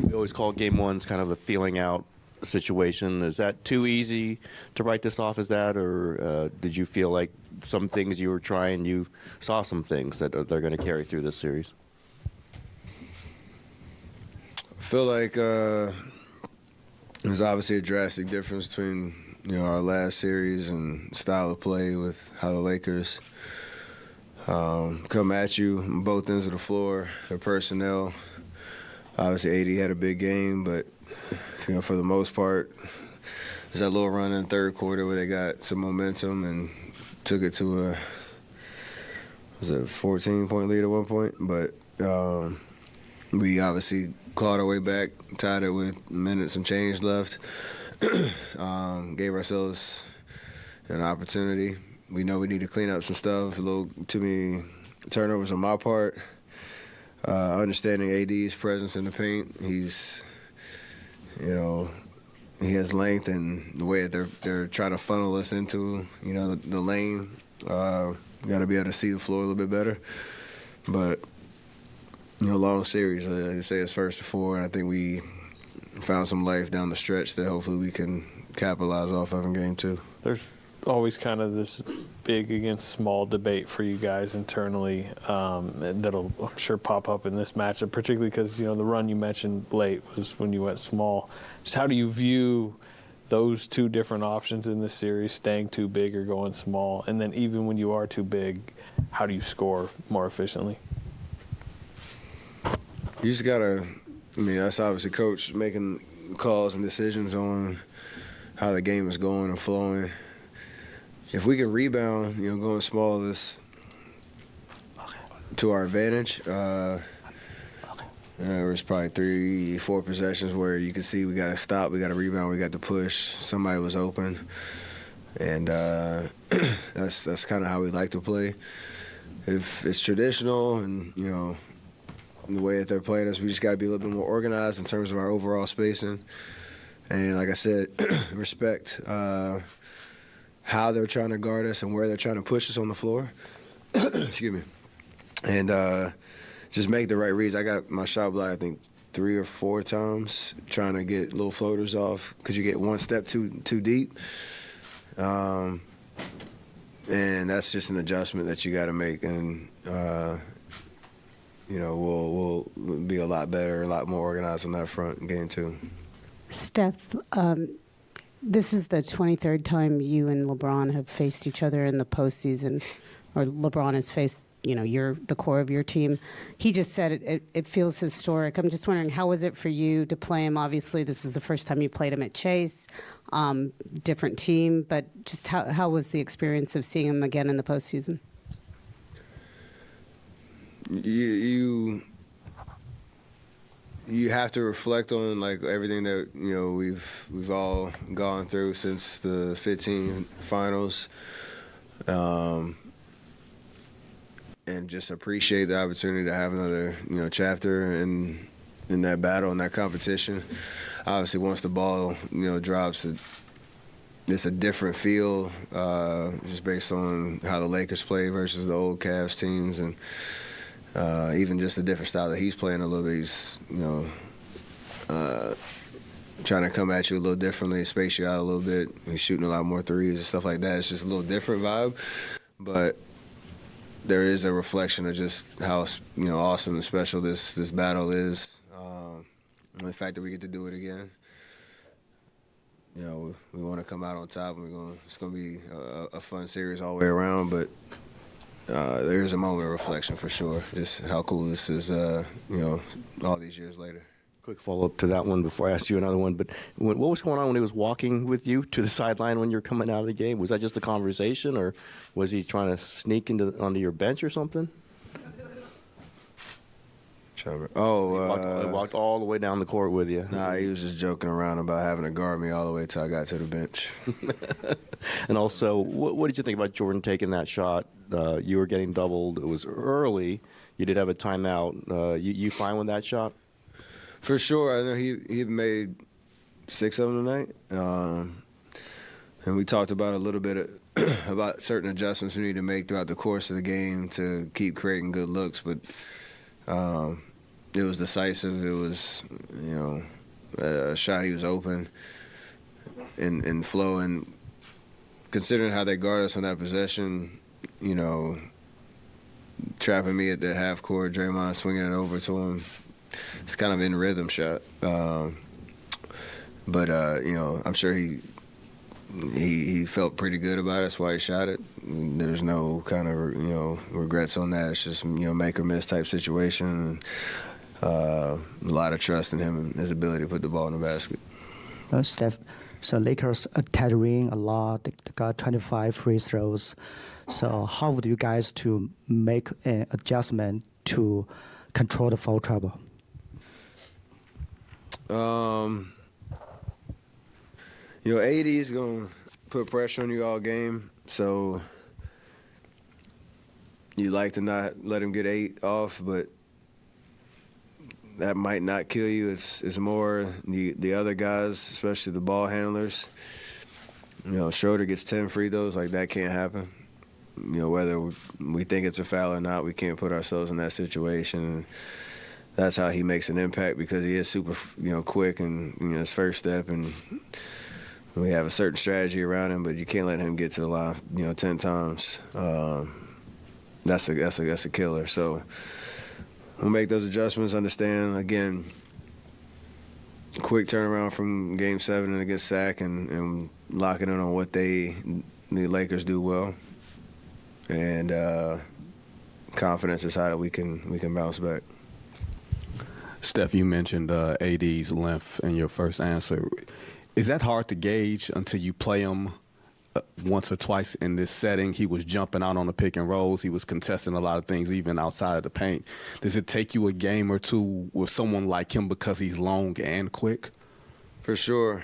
We always call game ones kind of a feeling out situation. Is that too easy to write this off as that, or did you feel like some things you were trying, you saw some things that they're going to carry through this series? I feel like there's obviously a drastic difference between our last series and style of play with how the Lakers come at you on both ends of the floor. Their personnel, obviously AD had a big game, but for the most part, there's that little run in the third quarter where they got some momentum and took it to a 14-point lead at one point. But we obviously clawed our way back, tied it with minutes and change left, gave ourselves an opportunity. We know we need to clean up some stuff, a little too many turnovers on my part. Understanding AD's presence in the paint, he's, he has length, and the way that they're trying to funnel us into, the lane. We got to be able to see the floor a little bit better. But, long series. Like I say, it's first to four, and I think we found some life down the stretch that hopefully we can capitalize off of in game two. There's always kind of this big against small debate for you guys internally that'll, I'm sure, pop up in this matchup, particularly because, the run you mentioned late was when you went small. Just how do you view those two different options in this series, staying too big or going small? And then even when you are too big, how do you score more efficiently? You just got to, that's obviously coach making calls and decisions on how the game is going and flowing. If we can rebound, going small is to our advantage. There was probably 3-4 possessions where you could see we got to stop, we got to rebound, we got to push. Somebody was open, and that's kind of how we like to play. If it's traditional and the way that they're playing us, we just got to be a little bit more organized in terms of our overall spacing. And like I said, respect how they're trying to guard us and where they're trying to push us on the floor. Excuse me. And just make the right reads. I got my shot block, I think, 3 or 4 times trying to get little floaters off because you get one step too deep. And that's just an adjustment that you got to make. And, we'll be a lot better, a lot more organized on that front in game two. Steph, this is the 23rd time you and LeBron have faced each other in the postseason, or LeBron has faced, you're the core of your team. He just said it feels historic. I'm just wondering, how was it for you to play him? Obviously, this is the first time you played him at Chase, different team, but just how was the experience of seeing him again in the postseason? You have to reflect on everything that we've all gone through since the 15 finals, and just appreciate the opportunity to have another chapter in that battle, in that competition. Obviously, once the ball drops, it's a different feel, just based on how the Lakers play versus the old Cavs teams, and even just the different style that he's playing a little bit. He's, trying to come at you a little differently, space you out a little bit. He's shooting a lot more threes and stuff like that. It's just a little different vibe. But there is a reflection of just how, awesome and special this battle is. And the fact that we get to do it again. We want to come out on top, and it's going to be a fun series all the way around, but there is a moment of reflection for sure, just how cool this is, all these years later. Quick follow-up to that one before I ask you another one, but what was going on when he was walking with you to the sideline when you were coming out of the game? Was that just a conversation, or was he trying to sneak onto your bench or something? He walked all the way down the court with you. Nah, he was just joking around about having to guard me all the way till I got to the bench. And also, what did you think about Jordan taking that shot? You were getting doubled. It was early. You did have a timeout. You fine with that shot? For sure. I know he made 6 of them tonight. And we talked about a little bit about certain adjustments we need to make throughout the course of the game to keep creating good looks. But it was decisive. It was, a shot he was open and flow. And considering how they guard us on that possession, trapping me at that half court, Draymond swinging it over to him, it's kind of in rhythm shot. But I'm sure he felt pretty good about it. That's why he shot it. There's no kind of regrets on that. It's just make or miss type situation. A lot of trust in him and his ability to put the ball in the basket. Steph, so Lakers tethering a lot. They got 25 free throws. So how would you guys to make an adjustment to control the foul trouble? AD is going to put pressure on you all game, so you like to not let him get 8 off, but that might not kill you. It's more the other guys, especially the ball handlers. Schroeder gets 10 free throws, like that can't happen. Whether we think it's a foul or not, we can't put ourselves in that situation. That's how he makes an impact, because he is super, quick and his first step, and we have a certain strategy around him, but you can't let him get to the line, 10 times. That's a killer. So we'll make those adjustments. Understand again, quick turnaround from Game 7 and against Sac, and locking in on what the Lakers do well, and confidence is how that we can bounce back. Steph, you mentioned AD's length in your first answer. Is that hard to gauge until you play him once or twice in this setting? He was jumping out on the pick and rolls. He was contesting a lot of things even outside of the paint. Does it take you a game or two with someone like him because he's long and quick? For sure.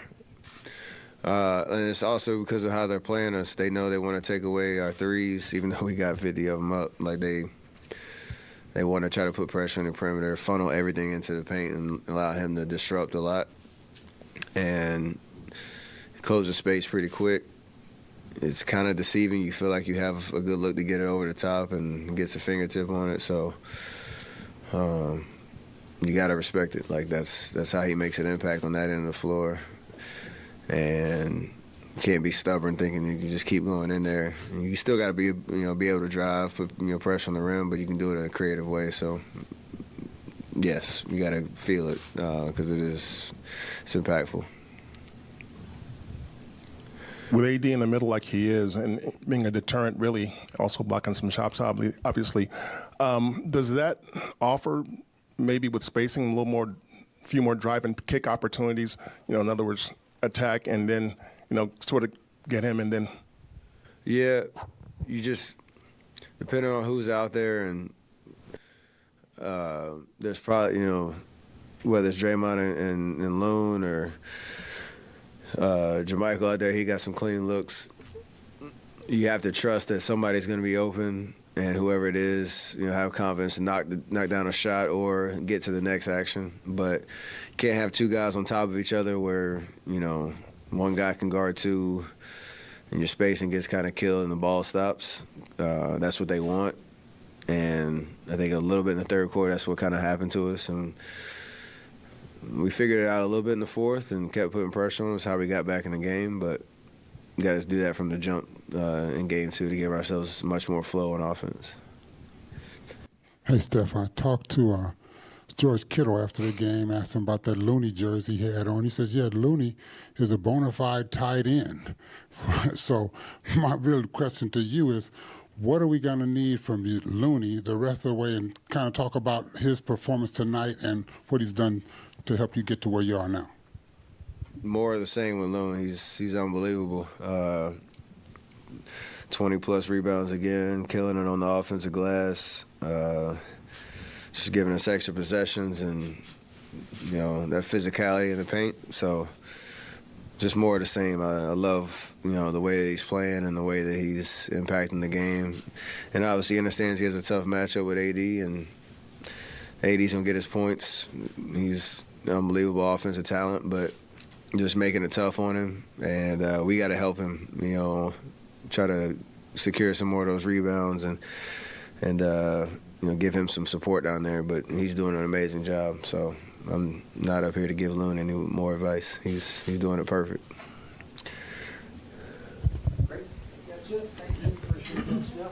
And it's also because of how they're playing us. They know they want to take away our threes, even though we got 50 of them up. Like they want to try to put pressure on the perimeter, funnel everything into the paint, and allow him to disrupt a lot. And close the space pretty quick. It's kind of deceiving. You feel like you have a good look to get it over the top and gets a fingertip on it. So you got to respect it. Like that's how he makes an impact on that end of the floor. And you can't be stubborn thinking you can just keep going in there. You still got to be able to drive, put pressure on the rim, but you can do it in a creative way. So yes, you got to feel it because it's impactful. With AD in the middle like he is, and being a deterrent, really also blocking some shots, obviously, does that offer maybe with spacing a few more drive and kick opportunities? In other words, attack and then sort of get him and then. Yeah, you just depending on who's out there, and there's probably whether it's Draymond and Loon or Jermichael out there, he got some clean looks. You have to trust that somebody's going to be open, and whoever it is, have confidence to knock down a shot or get to the next action. But you can't have two guys on top of each other where one guy can guard two, and your spacing gets kind of killed and the ball stops. That's what they want, and I think a little bit in the third quarter, that's what kind of happened to us, and we figured it out a little bit in the fourth and kept putting pressure on them. That's how we got back in the game, but we got to do that from the jump in Game 2 to give ourselves much more flow on offense. Hey, Steph, I talked to George Kittle after the game, asked him about that Looney jersey he had on. He says, yeah, Looney is a bona fide tight end. So my real question to you is, what are we going to need from you, Looney, the rest of the way, and kind of talk about his performance tonight and what he's done to help you get to where you are now? More of the same with Loon. He's unbelievable. 20-plus rebounds again, killing it on the offensive glass, just giving us extra possessions and, that physicality in the paint. So just more of the same. I love, the way that he's playing and the way that he's impacting the game. And obviously he understands he has a tough matchup with AD, and AD's going to get his points. He's an unbelievable offensive talent, but just making it tough on him. And we got to help him, try to secure some more of those rebounds and give him some support down there. But he's doing an amazing job. So I'm not up here to give Loon any more advice. He's doing it perfect. Great. That's it. Thank you. Appreciate that, Steph.